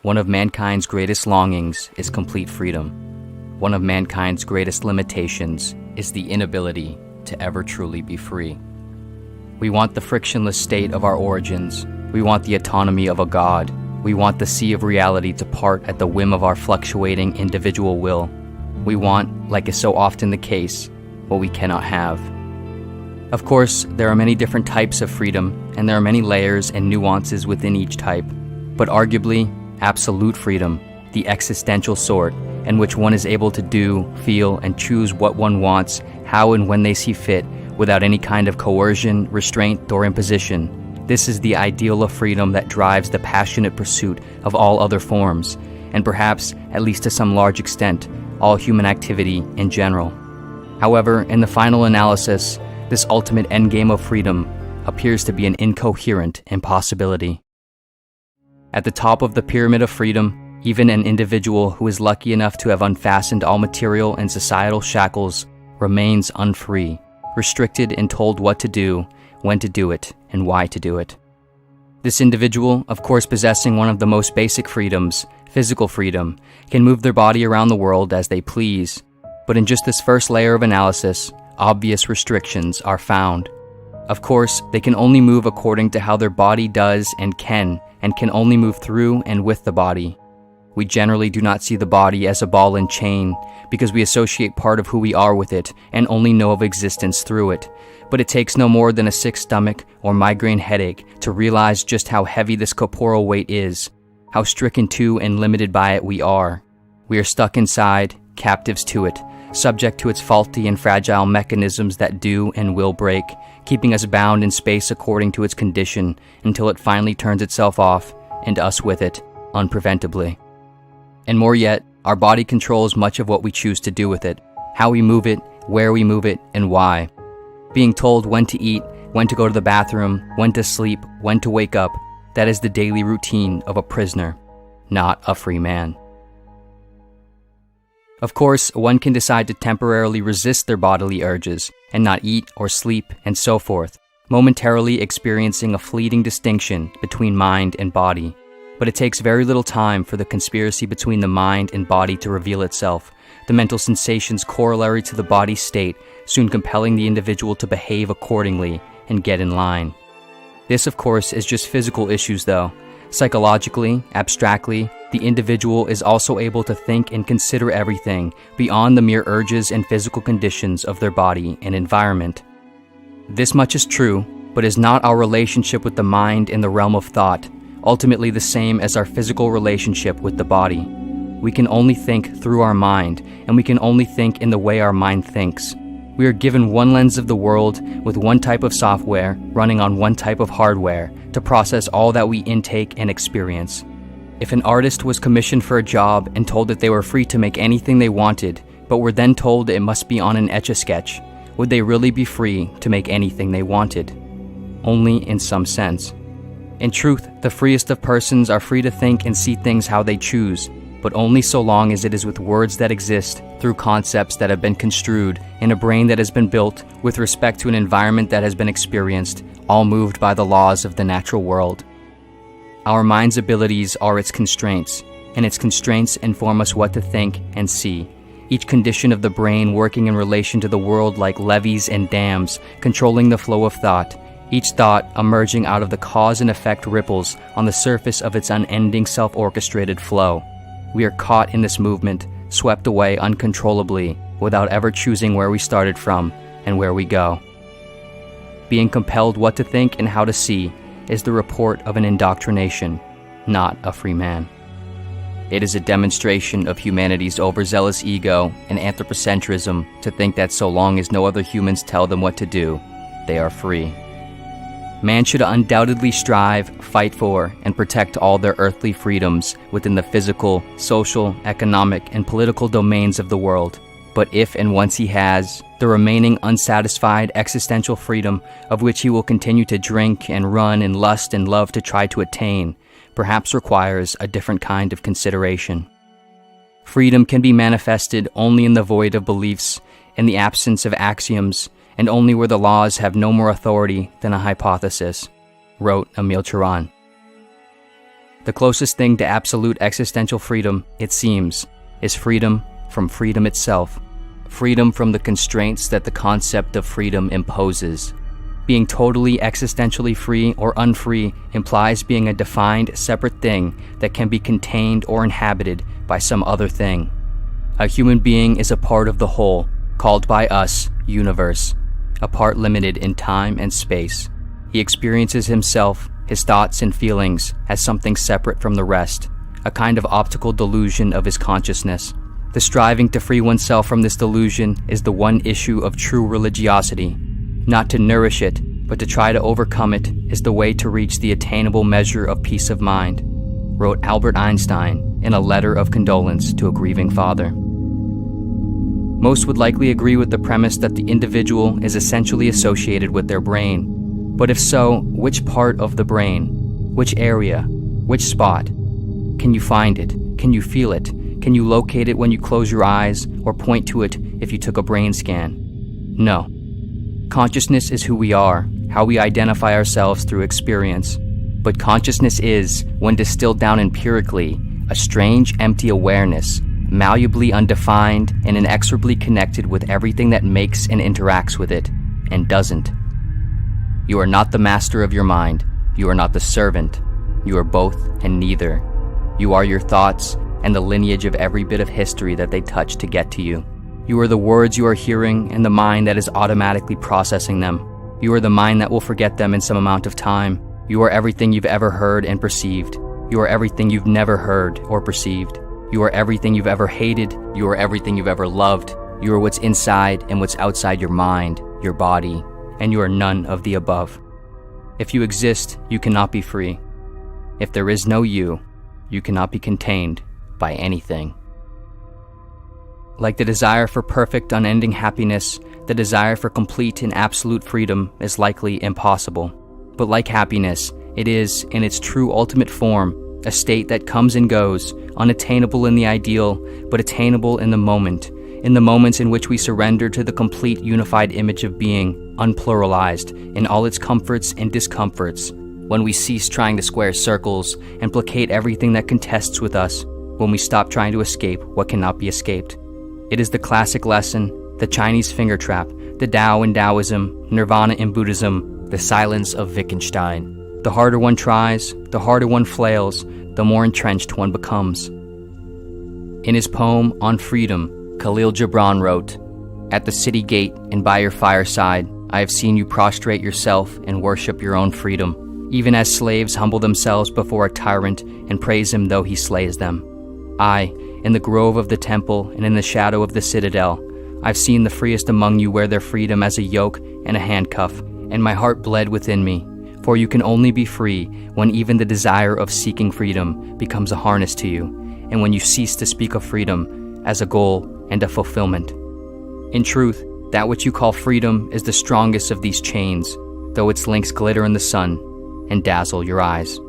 One of mankind's greatest longings is complete freedom. One of mankind's greatest limitations is the inability to ever truly be free. We want the frictionless state of our origins. We want the autonomy of a god. We want the sea of reality to part at the whim of our fluctuating individual will. We want, like is so often the case, what we cannot have. Of course, there are many different types of freedom, and there are many layers and nuances within each type. But arguably, absolute freedom, the existential sort, in which one is able to do, feel, and choose what one wants, how and when they see fit, without any kind of coercion, restraint, or imposition. This is the ideal of freedom that drives the passionate pursuit of all other forms, and perhaps, at least to some large extent, all human activity in general. However, in the final analysis, this ultimate endgame of freedom appears to be an incoherent impossibility. At the top of the pyramid of freedom, even an individual who is lucky enough to have unfastened all material and societal shackles remains unfree, restricted and told what to do, when to do it, and why to do it. This individual, of course possessing one of the most basic freedoms, physical freedom, can move their body around the world as they please. But in just this first layer of analysis, obvious restrictions are found. Of course, they can only move according to how their body does and can only move through and with the body. We generally do not see the body as a ball and chain, because we associate part of who we are with it and only know of existence through it. But it takes no more than a sick stomach or migraine headache to realize just how heavy this corporeal weight is, how stricken to and limited by it we are. We are stuck inside, captives to it, subject to its faulty and fragile mechanisms that do and will break, keeping us bound in space according to its condition until it finally turns itself off, and us with it, unpreventably. And more yet, our body controls much of what we choose to do with it, how we move it, where we move it, and why. Being told when to eat, when to go to the bathroom, when to sleep, when to wake up, that is the daily routine of a prisoner, not a free man. Of course, one can decide to temporarily resist their bodily urges and not eat or sleep and so forth, momentarily experiencing a fleeting distinction between mind and body. But it takes very little time for the conspiracy between the mind and body to reveal itself, the mental sensations corollary to the body's state soon compelling the individual to behave accordingly and get in line. This, of course, is just physical issues though. Psychologically, abstractly, the individual is also able to think and consider everything beyond the mere urges and physical conditions of their body and environment. This much is true, but is not our relationship with the mind in the realm of thought, ultimately the same as our physical relationship with the body. We can only think through our mind, and we can only think in the way our mind thinks. We are given one lens of the world with one type of software running on one type of hardware to process all that we intake and experience. If an artist was commissioned for a job and told that they were free to make anything they wanted, but were then told it must be on an Etch-a-Sketch, would they really be free to make anything they wanted? Only in some sense. In truth, the freest of persons are free to think and see things how they choose, but only so long as it is with words that exist through concepts that have been construed in a brain that has been built with respect to an environment that has been experienced, all moved by the laws of the natural world. Our mind's abilities are its constraints, and its constraints inform us what to think and see. Each condition of the brain working in relation to the world like levees and dams, controlling the flow of thought. Each thought emerging out of the cause and effect ripples on the surface of its unending self-orchestrated flow. We are caught in this movement, swept away uncontrollably, without ever choosing where we started from and where we go. Being compelled what to think and how to see is the report of an indoctrination, not a free man. It is a demonstration of humanity's overzealous ego and anthropocentrism to think that so long as no other humans tell them what to do, they are free. Man should undoubtedly strive, fight for, and protect all their earthly freedoms within the physical, social, economic, and political domains of the world. But if and once he has, the remaining unsatisfied existential freedom of which he will continue to drink and run and lust and love to try to attain, perhaps requires a different kind of consideration. Freedom can be manifested only in the void of beliefs, in the absence of axioms, and only where the laws have no more authority than a hypothesis, wrote Emile Cioran. The closest thing to absolute existential freedom, it seems, is freedom from freedom itself. Freedom from the constraints that the concept of freedom imposes. Being totally existentially free or unfree implies being a defined, separate thing that can be contained or inhabited by some other thing. A human being is a part of the whole, called by us universe, a part limited in time and space. He experiences himself, his thoughts and feelings, as something separate from the rest, a kind of optical delusion of his consciousness. The striving to free oneself from this delusion is the one issue of true religiosity. Not to nourish it, but to try to overcome it is the way to reach the attainable measure of peace of mind, wrote Albert Einstein in a letter of condolence to a grieving father. Most would likely agree with the premise that the individual is essentially associated with their brain. But if so, which part of the brain? Which area? Which spot? Can you find it? Can you feel it? Can you locate it when you close your eyes, or point to it if you took a brain scan? No. Consciousness is who we are, how we identify ourselves through experience. But consciousness is, when distilled down empirically, a strange, empty awareness, malleably undefined and inexorably connected with everything that makes and interacts with it, and doesn't. You are not the master of your mind. You are not the servant. You are both and neither. You are your thoughts and the lineage of every bit of history that they touch to get to you. You are the words you are hearing and the mind that is automatically processing them. You are the mind that will forget them in some amount of time. You are everything you've ever heard and perceived. You are everything you've never heard or perceived. You are everything you've ever hated. You are everything you've ever loved. You are what's inside and what's outside your mind, your body, and you are none of the above. If you exist, you cannot be free. If there is no you, you cannot be contained by anything. Like the desire for perfect, unending happiness, the desire for complete and absolute freedom is likely impossible. But like happiness, it is, in its true ultimate form, a state that comes and goes, unattainable in the ideal, but attainable in the moments in which we surrender to the complete unified image of being, unpluralized, in all its comforts and discomforts, when we cease trying to square circles and placate everything that contests with us, when we stop trying to escape what cannot be escaped. It is the classic lesson, the Chinese finger trap, the Tao in Taoism, Nirvana in Buddhism, the silence of Wittgenstein. The harder one tries, the harder one flails, the more entrenched one becomes. In his poem On Freedom, Khalil Gibran wrote, "At the city gate and by your fireside, I have seen you prostrate yourself and worship your own freedom, even as slaves humble themselves before a tyrant and praise him though he slays them. I, in the grove of the temple and in the shadow of the citadel, I've seen the freest among you wear their freedom as a yoke and a handcuff, and my heart bled within me, for you can only be free when even the desire of seeking freedom becomes a harness to you, and when you cease to speak of freedom as a goal and a fulfillment. In truth, that which you call freedom is the strongest of these chains, though its links glitter in the sun and dazzle your eyes."